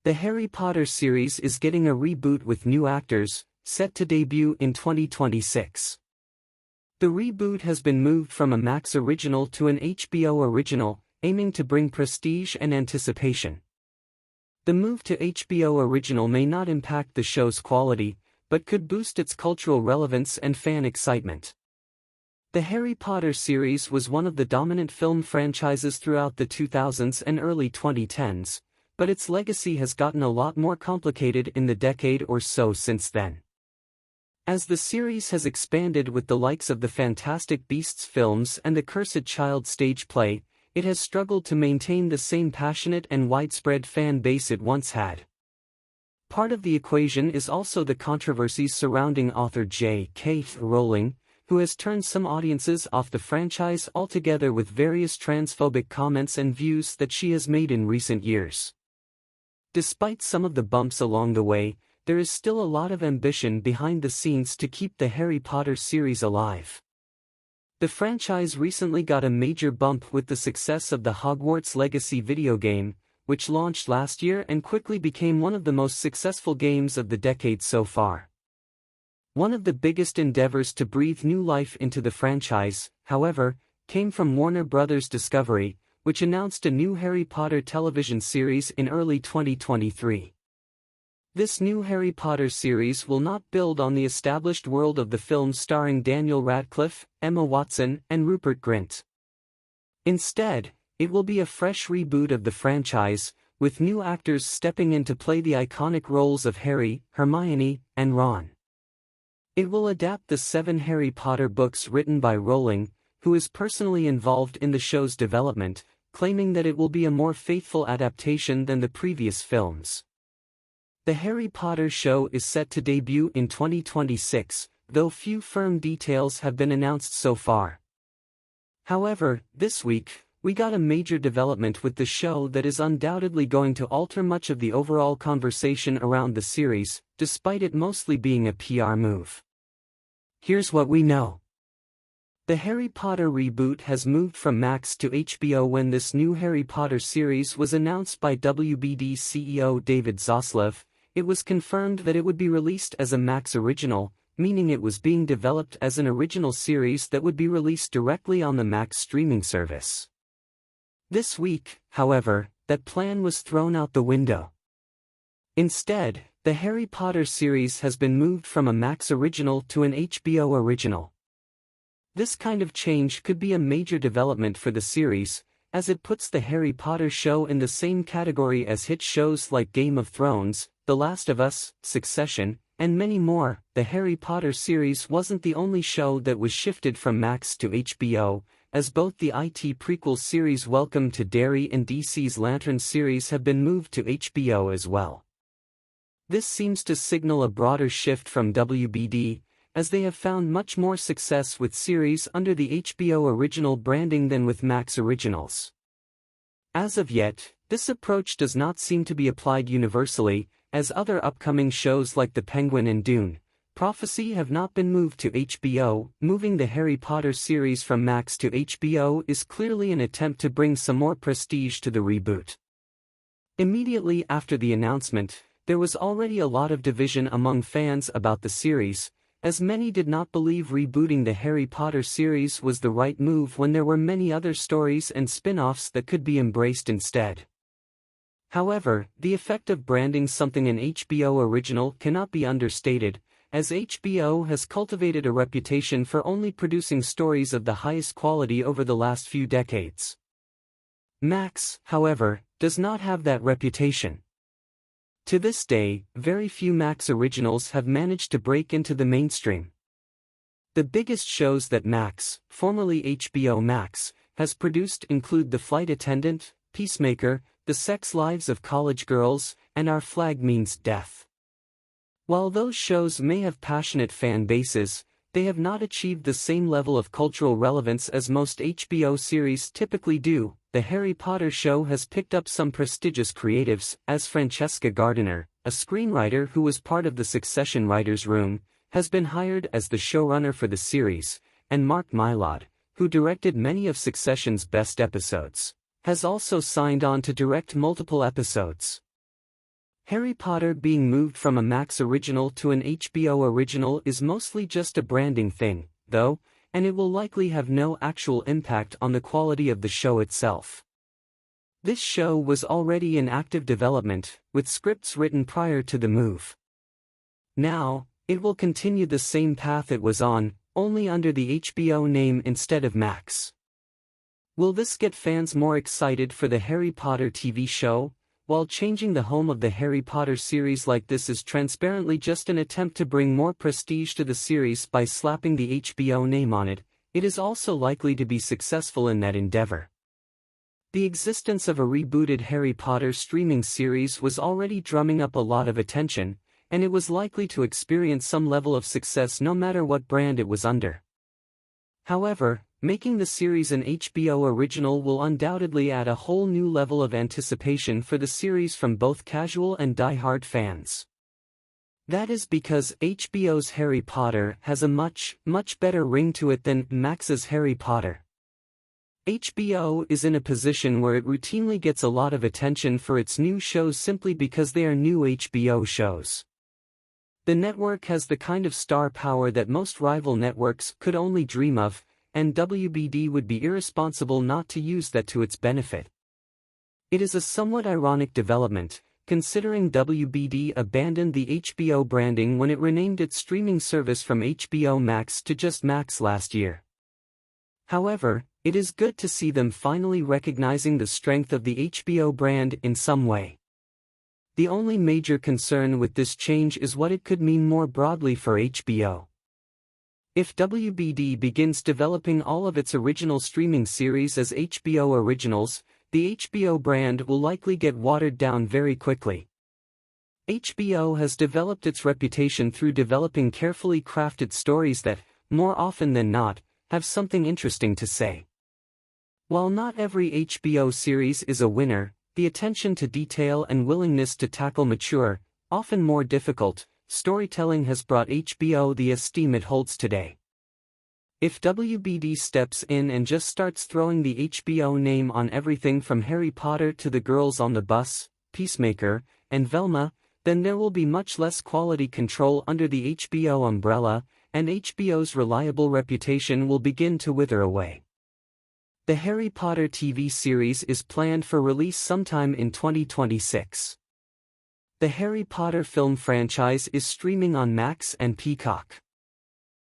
The Harry Potter series is getting a reboot with new actors, set to debut in 2026. The reboot has been moved from a Max original to an HBO original, aiming to bring prestige and anticipation. The move to HBO original may not impact the show's quality, but could boost its cultural relevance and fan excitement. The Harry Potter series was one of the dominant film franchises throughout the 2000s and early 2010s, but its legacy has gotten a lot more complicated in the decade or so since then. As the series has expanded with the likes of the Fantastic Beasts films and the Cursed Child stage play, it has struggled to maintain the same passionate and widespread fan base it once had. Part of the equation is also the controversies surrounding author J.K. Rowling, who has turned some audiences off the franchise altogether with various transphobic comments and views that she has made in recent years. Despite some of the bumps along the way, there is still a lot of ambition behind the scenes to keep the Harry Potter series alive. The franchise recently got a major bump with the success of the Hogwarts Legacy video game, which launched last year and quickly became one of the most successful games of the decade so far. One of the biggest endeavors to breathe new life into the franchise, however, came from Warner Bros. Discovery, which announced a new Harry Potter television series in early 2023. This new Harry Potter series will not build on the established world of the films starring Daniel Radcliffe, Emma Watson, and Rupert Grint. Instead, it will be a fresh reboot of the franchise, with new actors stepping in to play the iconic roles of Harry, Hermione, and Ron. It will adapt the 7 Harry Potter books written by Rowling, who is personally involved in the show's development, claiming that it will be a more faithful adaptation than the previous films. The Harry Potter show is set to debut in 2026, though few firm details have been announced so far. However, this week, we got a major development with the show that is undoubtedly going to alter much of the overall conversation around the series, despite it mostly being a PR move. Here's what we know. The Harry Potter reboot has moved from Max to HBO when this new Harry Potter series was announced by WBD CEO David Zaslav. It was confirmed that it would be released as a Max original, meaning it was being developed as an original series that would be released directly on the Max streaming service. This week, however, that plan was thrown out the window. Instead, the Harry Potter series has been moved from a Max original to an HBO original. This kind of change could be a major development for the series, as it puts the Harry Potter show in the same category as hit shows like Game of Thrones, The Last of Us, Succession, and many more. The Harry Potter series wasn't the only show that was shifted from Max to HBO, as both the IT prequel series Welcome to Derry and DC's Lantern series have been moved to HBO as well. This seems to signal a broader shift from WBD, as they have found much more success with series under the HBO original branding than with Max originals. As of yet, this approach does not seem to be applied universally, as other upcoming shows like The Penguin and Dune, Prophecy have not been moved to HBO. Moving the Harry Potter series from Max to HBO is clearly an attempt to bring some more prestige to the reboot. Immediately after the announcement, there was already a lot of division among fans about the series, as many did not believe rebooting the Harry Potter series was the right move when there were many other stories and spin-offs that could be embraced instead. However, the effect of branding something an HBO original cannot be understated, as HBO has cultivated a reputation for only producing stories of the highest quality over the last few decades. Max, however, does not have that reputation. To this day, very few Max originals have managed to break into the mainstream. The biggest shows that Max, formerly HBO Max, has produced include The Flight Attendant, Peacemaker, The Sex Lives of College Girls, and Our Flag Means Death. While those shows may have passionate fan bases, they have not achieved the same level of cultural relevance as most HBO series typically do. The Harry Potter show has picked up some prestigious creatives, as Francesca Gardiner, a screenwriter who was part of the Succession writers' room, has been hired as the showrunner for the series, and Mark Mylod, who directed many of Succession's best episodes, has also signed on to direct multiple episodes. Harry Potter being moved from a Max original to an HBO original is mostly just a branding thing, though, and it will likely have no actual impact on the quality of the show itself. This show was already in active development, with scripts written prior to the move. Now, it will continue the same path it was on, only under the HBO name instead of Max. Will this get fans more excited for the Harry Potter TV show? While changing the home of the Harry Potter series like this is transparently just an attempt to bring more prestige to the series by slapping the HBO name on it, it is also likely to be successful in that endeavor. The existence of a rebooted Harry Potter streaming series was already drumming up a lot of attention, and it was likely to experience some level of success no matter what brand it was under. However, making the series an HBO original will undoubtedly add a whole new level of anticipation for the series from both casual and die-hard fans. That is because HBO's Harry Potter has a much better ring to it than Max's Harry Potter. HBO is in a position where it routinely gets a lot of attention for its new shows simply because they are new HBO shows. The network has the kind of star power that most rival networks could only dream of, and WBD would be irresponsible not to use that to its benefit. It is a somewhat ironic development, considering WBD abandoned the HBO branding when it renamed its streaming service from HBO Max to just Max last year. However, it is good to see them finally recognizing the strength of the HBO brand in some way. The only major concern with this change is what it could mean more broadly for HBO. If WBD begins developing all of its original streaming series as HBO originals, the HBO brand will likely get watered down very quickly. HBO has developed its reputation through developing carefully crafted stories that, more often than not, have something interesting to say. While not every HBO series is a winner, the attention to detail and willingness to tackle mature, often more difficult, storytelling has brought HBO the esteem it holds today. If WBD steps in and just starts throwing the HBO name on everything from Harry Potter to The Girls on the Bus, Peacemaker, and Velma, then there will be much less quality control under the HBO umbrella, and HBO's reliable reputation will begin to wither away. The Harry Potter TV series is planned for release sometime in 2026. The Harry Potter film franchise is streaming on Max and Peacock.